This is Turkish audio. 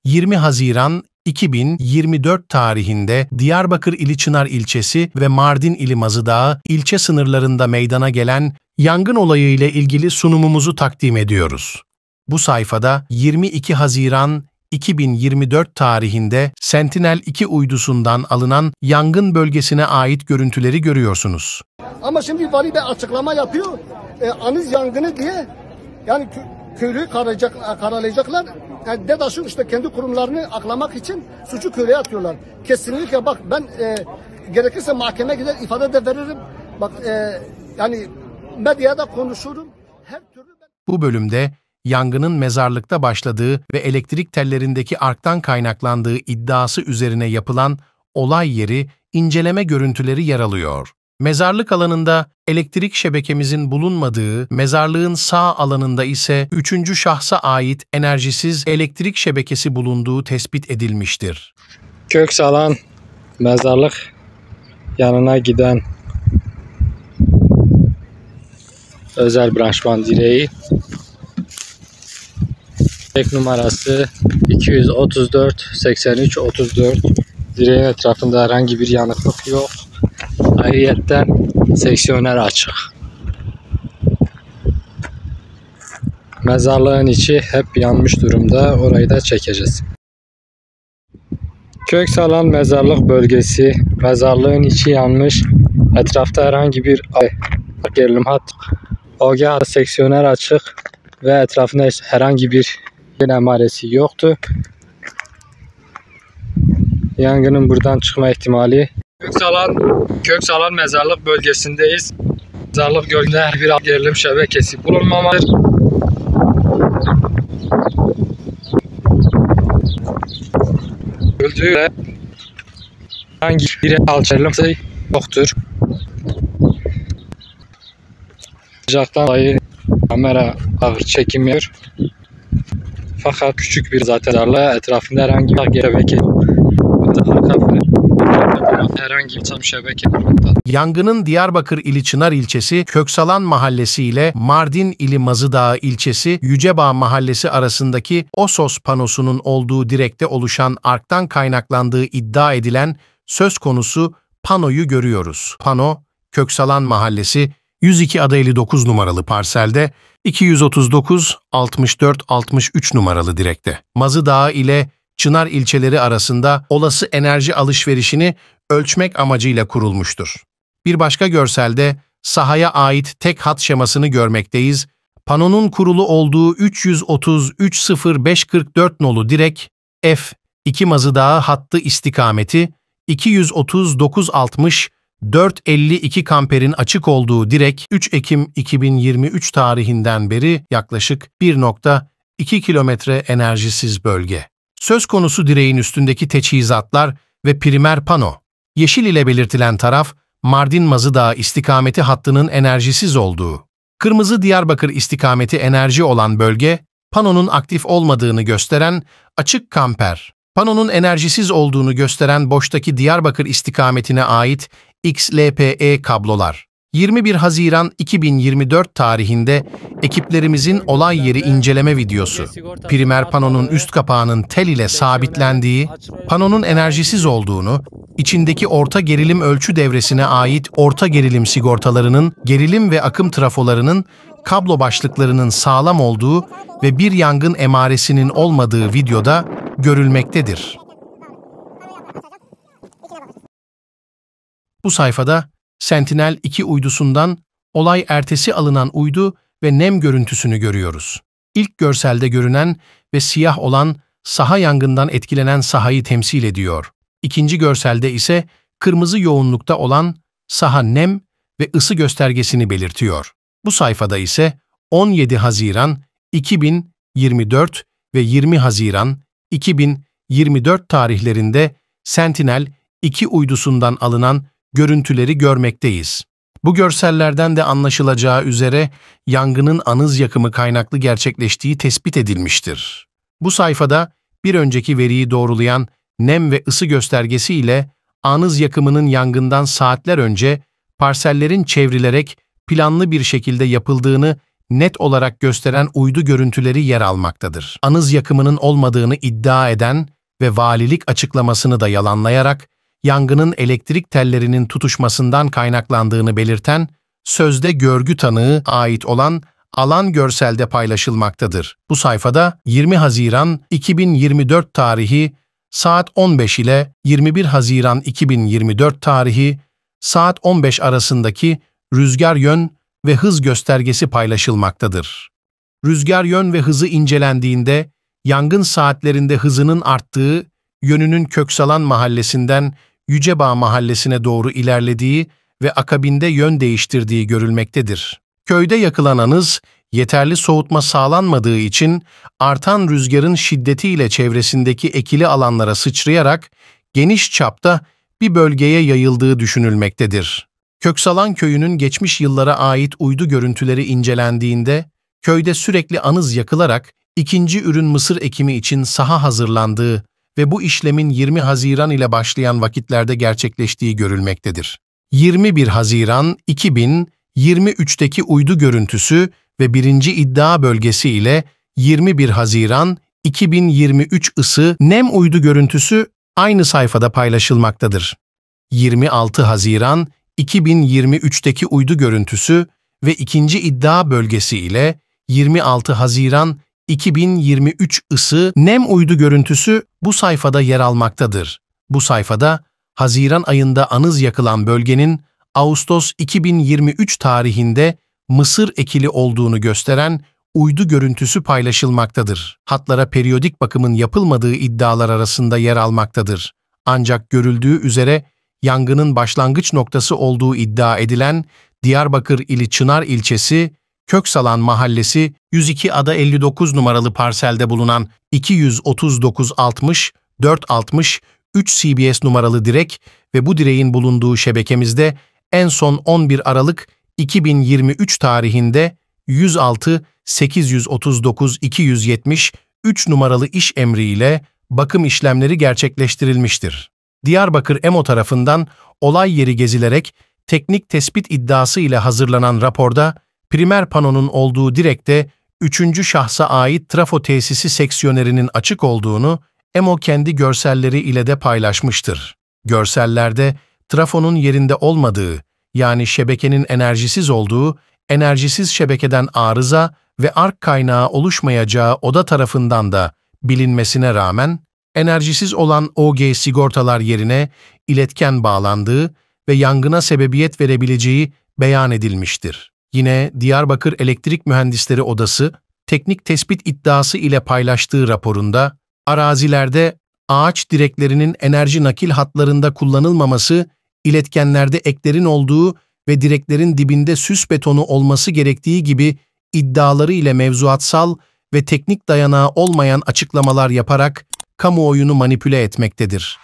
20 Haziran 2024 tarihinde Diyarbakır ili Çınar ilçesi ve Mardin ili Mazıdağı ilçe sınırlarında meydana gelen yangın olayı ile ilgili sunumumuzu takdim ediyoruz. Bu sayfada 22 Haziran 2024 tarihinde Sentinel-2 uydusundan alınan yangın bölgesine ait görüntüleri görüyorsunuz. Ama şimdi vali bir açıklama yapıyor. Anız yangını diye yani köylüyü karalayacaklar. Yani DEDAŞ'ın işte kendi kurumlarını aklamak için suçu köylüye atıyorlar. Kesinlikle bak ben gerekirse mahkemeye gider ifade de veririm. Bak yani medyada konuşurum. Her türlü Bu bölümde yangının mezarlıkta başladığı ve elektrik tellerindeki arktan kaynaklandığı iddiası üzerine yapılan olay yeri inceleme görüntüleri yer alıyor. Mezarlık alanında elektrik şebekemizin bulunmadığı, mezarlığın sağ alanında ise üçüncü şahsa ait enerjisiz elektrik şebekesi bulunduğu tespit edilmiştir. Köksalan mezarlık yanına giden özel branşman direği. Direk numarası 234 83 34. Direğin etrafında herhangi bir yanıklık yok. Ayrıyetten seksiyoner açık. Mezarlığın içi hep yanmış durumda. Orayı da çekeceğiz. Köksalan mezarlık bölgesi. Mezarlığın içi yanmış. Etrafta herhangi bir gerilim hattı. OG seksiyoner açık ve etrafında herhangi bir emaresi yoktu. Yangının buradan çıkma ihtimali. Köksalan mezarlık bölgesindeyiz. Mezarlık gölünde her bir gerilim şebekesi bulunmamalıdır. Öldüğü hangi bir alçalması yoktur. Sıcaktan dolayı kamera ağır çekmiyor. Fakat küçük bir zaten mezarlığı etrafında herhangi bir şebeke herhangi bir şebeke. Yangının Diyarbakır ili Çınar ilçesi Köksalan mahallesi ile Mardin ili Mazıdağı ilçesi Yücebağ mahallesi arasındaki OSOS panosunun olduğu direkte oluşan arktan kaynaklandığı iddia edilen söz konusu panoyu görüyoruz. Pano, Köksalan mahallesi 102/59 numaralı parselde 239 64 63 numaralı direkte. Mazıdağı ile Çınar ilçeleri arasında olası enerji alışverişini ölçmek amacıyla kurulmuştur. Bir başka görselde sahaya ait tek hat şemasını görmekteyiz. Panonun kurulu olduğu 330-30544 nolu direk F2 Mazıdağı hattı istikameti 239-60 452 kamperin açık olduğu direk 3 Ekim 2023 tarihinden beri yaklaşık 1,2 kilometre enerjisiz bölge. Söz konusu direğin üstündeki teçhizatlar ve primer pano. Yeşil ile belirtilen taraf Mardin Mazıdağı istikameti hattının enerjisiz olduğu. Kırmızı Diyarbakır istikameti enerji olan bölge, panonun aktif olmadığını gösteren açık kamper. Panonun enerjisiz olduğunu gösteren boştaki Diyarbakır istikametine ait XLPE kablolar. 21 Haziran 2024 tarihinde ekiplerimizin olay yeri inceleme videosu, primer panonun üst kapağının tel ile sabitlendiği, panonun enerjisiz olduğunu, içindeki orta gerilim ölçü devresine ait orta gerilim sigortalarının, gerilim ve akım trafolarının, kablo başlıklarının sağlam olduğu ve bir yangın emaresinin olmadığı videoda görülmektedir. Bu sayfada Sentinel-2 uydusundan olay ertesi alınan uydu ve nem görüntüsünü görüyoruz. İlk görselde görünen ve siyah olan saha yangından etkilenen sahayı temsil ediyor. İkinci görselde ise kırmızı yoğunlukta olan saha nem ve ısı göstergesini belirtiyor. Bu sayfada ise 17 Haziran 2024 ve 20 Haziran 2024 tarihlerinde Sentinel-2 uydusundan alınan görüntüleri görmekteyiz. Bu görsellerden de anlaşılacağı üzere yangının anız yakımı kaynaklı gerçekleştiği tespit edilmiştir. Bu sayfada bir önceki veriyi doğrulayan nem ve ısı göstergesi ile anız yakımının yangından saatler önce parsellerin çevrilerek planlı bir şekilde yapıldığını net olarak gösteren uydu görüntüleri yer almaktadır. Anız yakımının olmadığını iddia eden ve valilik açıklamasını da yalanlayarak yangının elektrik tellerinin tutuşmasından kaynaklandığını belirten sözde görgü tanığı ait olan alan görselde paylaşılmaktadır. Bu sayfada 20 Haziran 2024 tarihi saat 15 ile 21 Haziran 2024 tarihi saat 15 arasındaki rüzgar yön ve hız göstergesi paylaşılmaktadır. Rüzgar yön ve hızı incelendiğinde yangın saatlerinde hızının arttığı, yönünün Köksalan Mahallesi'nden Yücebağ Mahallesi'ne doğru ilerlediği ve akabinde yön değiştirdiği görülmektedir. Köyde yakılan anız, yeterli soğutma sağlanmadığı için artan rüzgarın şiddetiyle çevresindeki ekili alanlara sıçrayarak geniş çapta bir bölgeye yayıldığı düşünülmektedir. Köksalan köyünün geçmiş yıllara ait uydu görüntüleri incelendiğinde, köyde sürekli anız yakılarak ikinci ürün mısır ekimi için saha hazırlandığı ve bu işlemin 20 Haziran ile başlayan vakitlerde gerçekleştiği görülmektedir. 21 Haziran 2023'teki uydu görüntüsü ve birinci iddia bölgesi ile 21 Haziran 2023 ısı nem uydu görüntüsü aynı sayfada paylaşılmaktadır. 26 Haziran 2023'teki uydu görüntüsü ve ikinci iddia bölgesi ile 26 Haziran 2023 ısı nem uydu görüntüsü bu sayfada yer almaktadır. Bu sayfada Haziran ayında anız yakılan bölgenin Ağustos 2023 tarihinde mısır ekili olduğunu gösteren uydu görüntüsü paylaşılmaktadır. Hatlara periyodik bakımın yapılmadığı iddialar arasında yer almaktadır. Ancak görüldüğü üzere yangının başlangıç noktası olduğu iddia edilen Diyarbakır ili Çınar ilçesi, Köksalan Mahallesi 102 ada 59 numaralı parselde bulunan 23960 460 3 CBS numaralı direk ve bu direğin bulunduğu şebekemizde en son 11 Aralık 2023 tarihinde 106 839 270 3 numaralı iş emriyle bakım işlemleri gerçekleştirilmiştir. Diyarbakır EMO tarafından olay yeri gezilerek teknik tespit iddiası ile hazırlanan raporda primer panonun olduğu direkte 3. şahsa ait trafo tesisi seksiyonerinin açık olduğunu EMO kendi görselleri ile de paylaşmıştır. Görsellerde trafonun yerinde olmadığı, yani şebekenin enerjisiz olduğu, enerjisiz şebekeden arıza ve ark kaynağı oluşmayacağı oda tarafından da bilinmesine rağmen, enerjisiz olan OG sigortalar yerine iletken bağlandığı ve yangına sebebiyet verebileceği beyan edilmiştir. Yine Diyarbakır Elektrik Mühendisleri Odası, teknik tespit iddiası ile paylaştığı raporunda, arazilerde ağaç direklerinin enerji nakil hatlarında kullanılmaması, iletkenlerde eklerin olduğu ve direklerin dibinde süs betonu olması gerektiği gibi iddiaları ile mevzuatsal ve teknik dayanağı olmayan açıklamalar yaparak kamuoyunu manipüle etmektedir.